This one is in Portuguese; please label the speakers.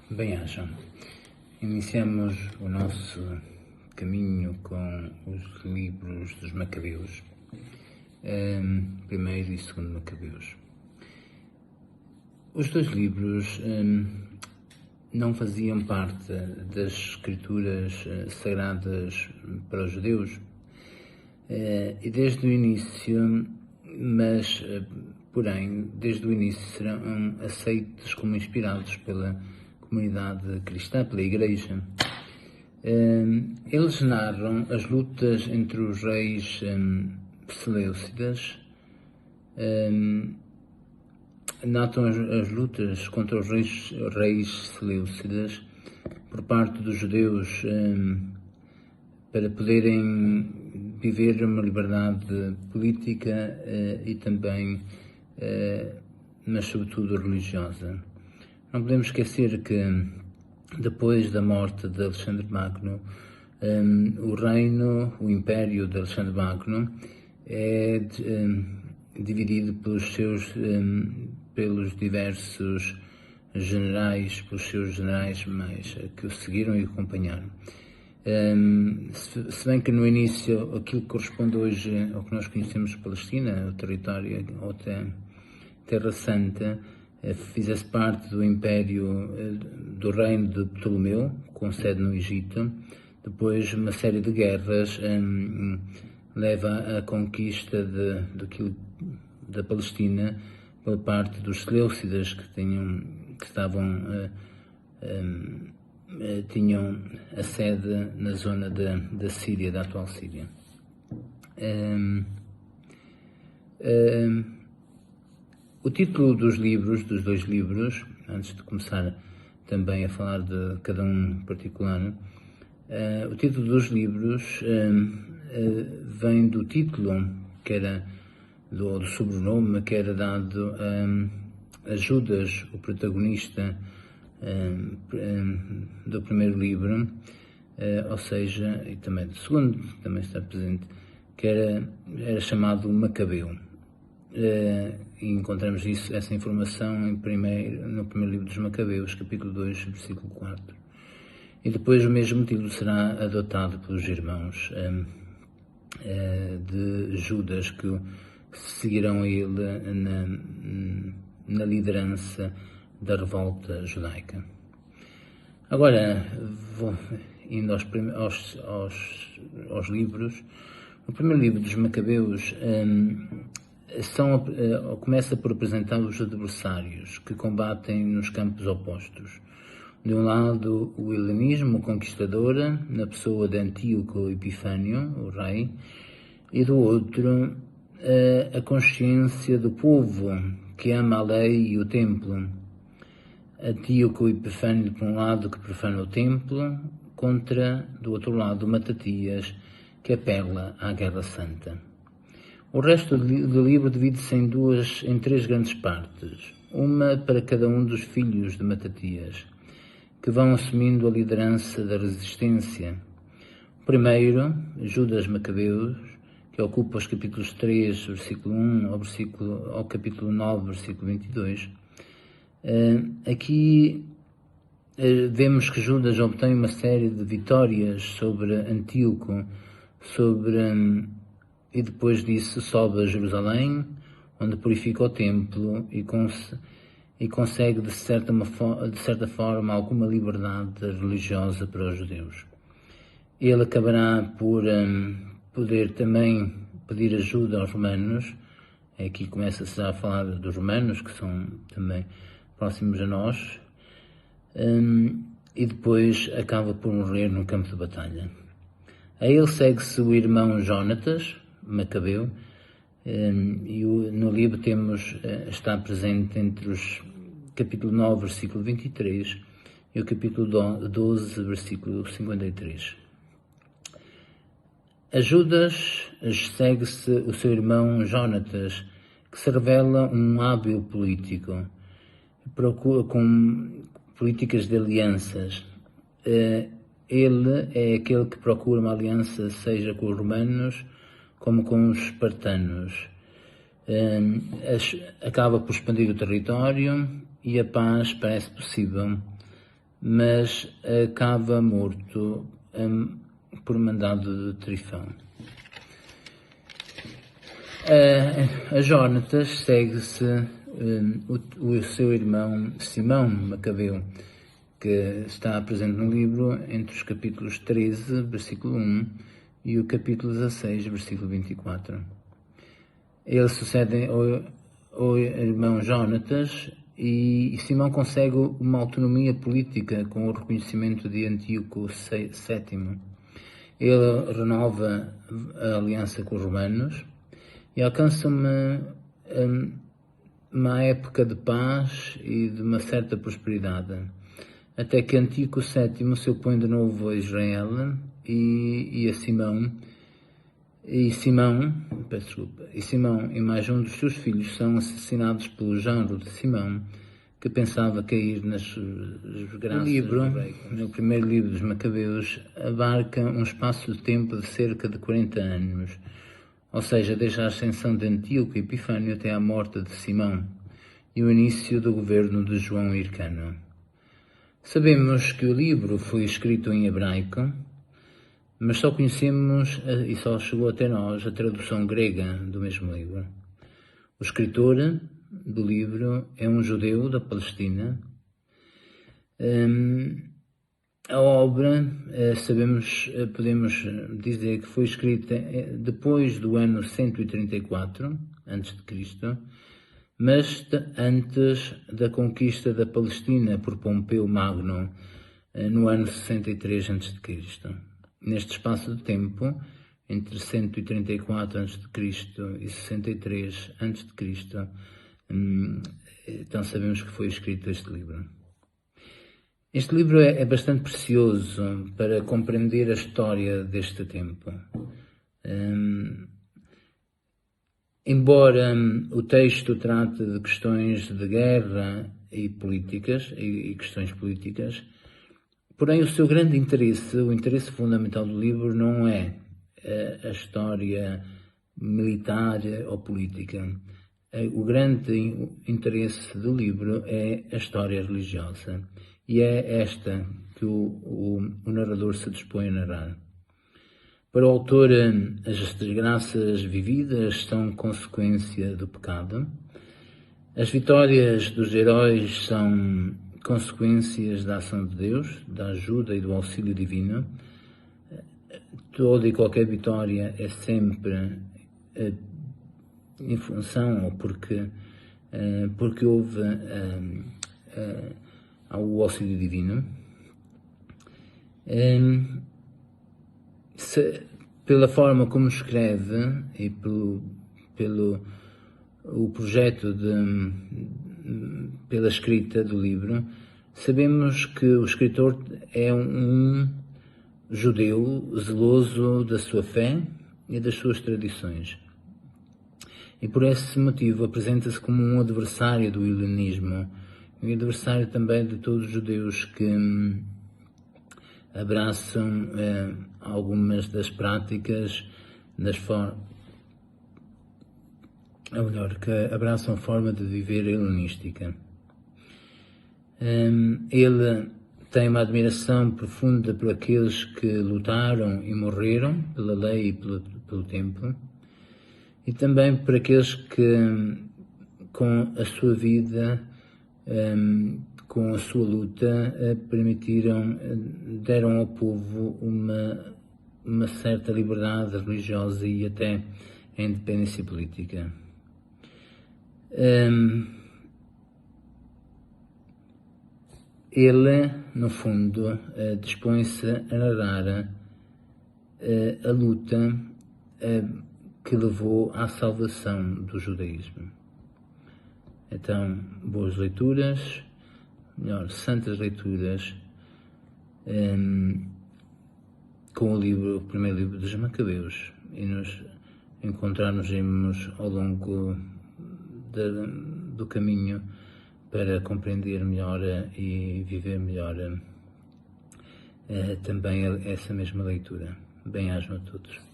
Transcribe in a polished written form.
Speaker 1: Bem-ajam. Iniciamos o nosso caminho com os livros dos Macabeus, primeiro e segundo Macabeus. Os dois livros não faziam parte das escrituras sagradas para os judeus, e desde o início, porém, desde o início serão aceitos como inspirados pela comunidade cristã, pela Igreja. Eles narram as lutas entre os reis seleucidas, narram as lutas contra os reis seleucidas por parte dos judeus para poderem viver uma liberdade política e também, mas sobretudo religiosa. Não podemos esquecer que depois da morte de Alexandre Magno, o império de Alexandre Magno é dividido pelos diversos generais, pelos seus generais mais que o seguiram e o acompanharam. Se bem que no início aquilo que corresponde hoje ao que nós conhecemos de Palestina, o território ou Terra Santa, fizesse parte do império do reino de Ptolomeu, com sede no Egito. Depois uma série de guerras leva à conquista da Palestina pela parte dos seleucidas tinham a sede na zona da Síria, da atual Síria. O título dos dois livros, antes de começar também a falar de cada um em particular, o título dos livros vem do título, que era do sobrenome que era dado a Judas, o protagonista do primeiro livro, ou seja, e também do segundo, que também está presente, que era chamado Macabeu. E encontramos essa informação no primeiro livro dos Macabeus, capítulo 2, versículo 4. E depois o mesmo título será adotado pelos irmãos de Judas, que seguirão a ele na liderança da revolta judaica. Agora, indo aos livros, o primeiro livro dos Macabeus começa por apresentar os adversários que combatem nos campos opostos. De um lado, o helenismo conquistador, na pessoa de Antíoco Epifânio, o rei, e do outro, a consciência do povo que ama a lei e o templo. Antíoco Epifânio, por um lado, que profana o templo, do outro lado, Matatias, que apela à Guerra Santa. O resto do livro divide-se em três grandes partes, uma para cada um dos filhos de Matatias, que vão assumindo a liderança da resistência. O primeiro, Judas Macabeus, que ocupa os capítulos 3, versículo 1, ao capítulo 9, versículo 22. Aqui vemos que Judas obtém uma série de vitórias sobre Antíoco, e depois disso sobe a Jerusalém, onde purifica o templo e consegue, de certa forma, alguma liberdade religiosa para os judeus. Ele acabará por poder também pedir ajuda aos romanos. Aqui começa-se a falar dos romanos, que são também próximos a nós, e depois acaba por morrer no campo de batalha. A ele segue-se o irmão Jónatas, Macabeu, e no livro está presente entre os capítulo 9, versículo 23 e o capítulo 12, versículo 53. A Judas segue-se o seu irmão Jónatas, que se revela um hábil político, procura com políticas de alianças. Ele é aquele que procura uma aliança, seja com os romanos como com os espartanos. Acaba por expandir o território e a paz parece possível mas acaba morto por mandado de Trifão. A Jonatas segue-se o seu irmão Simão Macabeu, que está presente no livro entre os capítulos 13, versículo 1, e o capítulo 16, versículo 24. Ele sucede ao irmão Jonatas e Simão consegue uma autonomia política com o reconhecimento de Antíoco VII. Ele renova a aliança com os romanos e alcança uma época de paz e de uma certa prosperidade, até que Antíoco VII se opõe de novo a Israel e a Simão. Simão e mais um dos seus filhos são assassinados pelo genro de Simão, que pensava cair nas graças do rei. No primeiro livro dos Macabeus, abarca um espaço de tempo de cerca de 40 anos, ou seja, desde a ascensão de Antíoco Epifânio até à morte de Simão e o início do governo de João Hircano. Sabemos que o livro foi escrito em hebraico, mas só conhecemos e só chegou até nós a tradução grega do mesmo livro. O escritor do livro é um judeu da Palestina. A obra, podemos dizer que foi escrita depois do ano 134 a.C., mas antes da conquista da Palestina por Pompeu Magno no ano 63 a.C. Neste espaço de tempo, entre 134 a.C. e 63 a.C., então sabemos que foi escrito este livro. Este livro é bastante precioso para compreender a história deste tempo. Embora o texto trate de questões de guerra e políticas, e questões políticas, porém o seu grande interesse, o interesse fundamental do livro não é a história militar ou política. O grande interesse do livro é a história religiosa, e é esta que o narrador se dispõe a narrar. Para o autor, as desgraças vividas são consequência do pecado. As vitórias dos heróis são consequências da ação de Deus, da ajuda e do auxílio divino. Toda e qualquer vitória é sempre em função ou porque houve o auxílio divino. Pela forma como escreve e pelo o projeto pela escrita do livro, sabemos que o escritor é um judeu zeloso da sua fé e das suas tradições. E por esse motivo apresenta-se como um adversário do helenismo, um adversário também de todos os judeus que abraçam algumas das práticas, que abraçam a forma de viver helenística. Ele tem uma admiração profunda por aqueles que lutaram e morreram pela lei e pelo templo, e também por aqueles que, com a sua vida, com a sua luta, deram ao povo uma certa liberdade religiosa e até a independência política. Ele, no fundo, dispõe-se a narrar a luta que levou à salvação do judaísmo. Então, boas leituras, santas leituras, com o primeiro livro dos Macabeus, e nos encontrarmos ao longo do caminho para compreender melhor e viver melhor também essa mesma leitura. Bem-aja a todos.